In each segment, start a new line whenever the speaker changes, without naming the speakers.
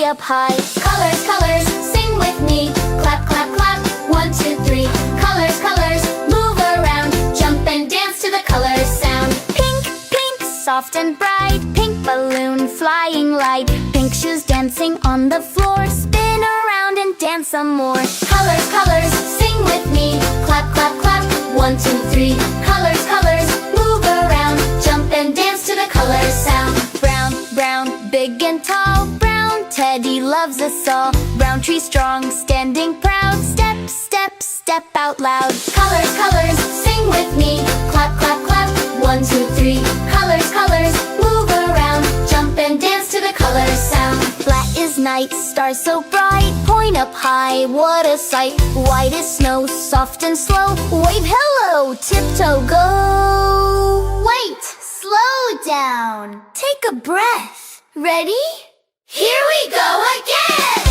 up high. Colors, colors, sing with me. Clap, clap, clap, 1, 2, 3. Colors, colors, move around. Jump and dance to the colors sound. Pink, pink, soft and bright. Pink balloon flying light. Pink shoes dancing on the floor. Spin around and dance some more. Colors, colors, sing with me. Clap, clap, clap, 1, 2, 3. Colors, colors, move around. Jump and dance to the colors sound. Brown, brown, big and tall. Brown teddy loves us all. Brown tree strong, standing proud. Step, step, step out loud. Colors, colors, sing with me. Clap, clap, clap, 1, 2, 3. Colors, colors, move around. Jump and dance to the colors sound. Flat is night, stars so bright. Point up high, what a sight. White is snow, soft and slow. Wave hello, tiptoe go. Wait, slow down. Take a breath. Ready? Here we go again!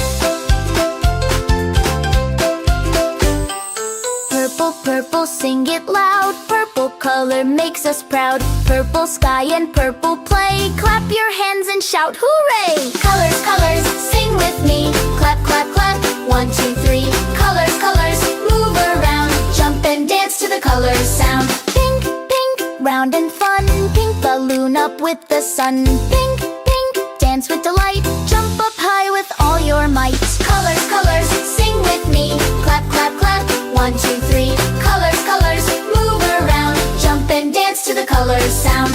Purple, purple, sing it loud. Purple color makes us proud. Purple sky and purple play. Clap your hands and shout hooray! Colors, colors, sing with me. Clap, clap, clap, 1, 2, 3. Colors, colors, move around. Jump and dance to the colors sound. Pink, pink, round and fun. Pink balloon up with the sun. Pink, pink, dance with delight. Jump up high with all your might. Colors, colors, sing with me. Clap, clap, clap, 1, 2, 3. Colors, colors, move around. Jump and dance to the colors sound.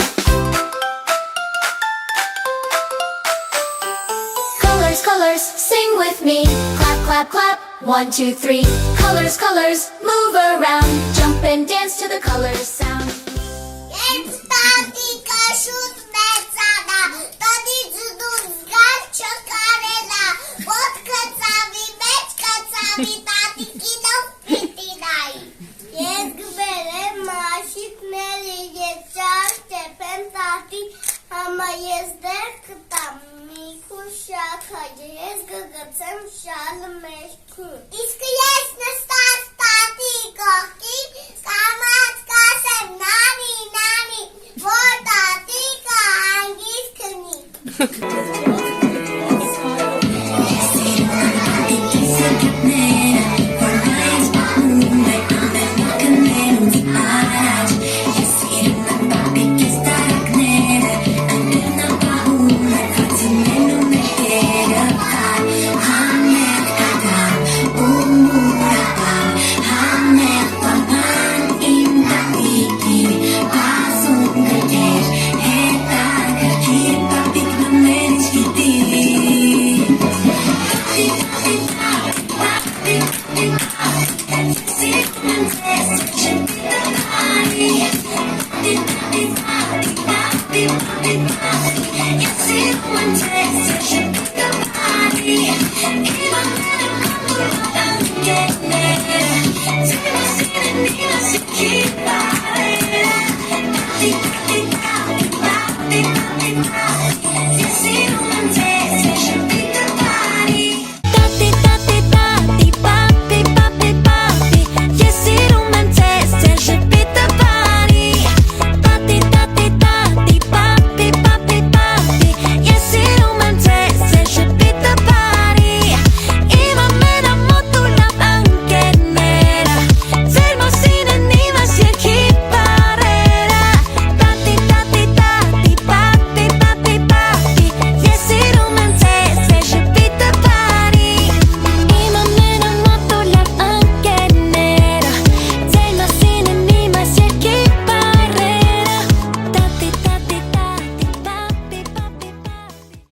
Colors, colors, sing with me. Clap, clap, clap, 1, 2, 3. Colors, colors, move around. Jump and dance to the colors sound.
Ama jest tam mi kusiaka, jest gagacem szalem meszku. Iska jest na stati koki, kamatka sem nani nani, wodati ka angiskani. Keep